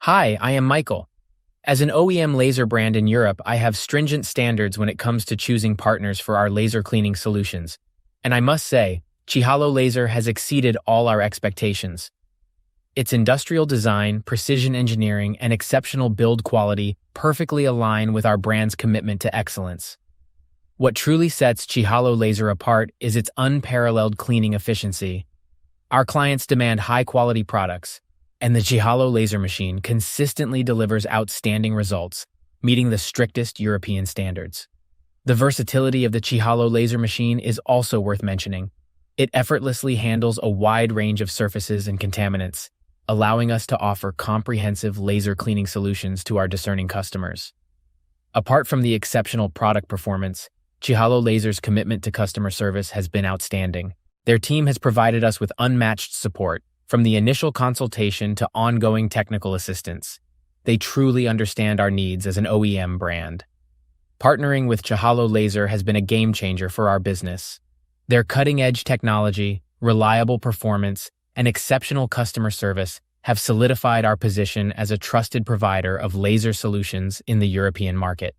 Hi, I am Michael. As an OEM laser brand in Europe, I have stringent standards when it comes to choosing partners for our laser cleaning solutions. And I must say, Chihalo Laser has exceeded all our expectations. Its industrial design, precision engineering, and exceptional build quality perfectly align with our brand's commitment to excellence. What truly sets Chihalo Laser apart is its unparalleled cleaning efficiency. Our clients demand high-quality products, and the Chihalo Laser machine consistently delivers outstanding results, meeting the strictest European standards. The versatility of the Chihalo Laser machine is also worth mentioning. It effortlessly handles a wide range of surfaces and contaminants, allowing us to offer comprehensive laser cleaning solutions to our discerning customers. Apart from the exceptional product performance, Chihalo Laser's commitment to customer service has been outstanding. Their team has provided us with unmatched support, from the initial consultation to ongoing technical assistance. They truly understand our needs as an OEM brand. Partnering with Chihalo Laser has been a game changer for our business. Their cutting-edge technology, reliable performance, and exceptional customer service have solidified our position as a trusted provider of laser solutions in the European market.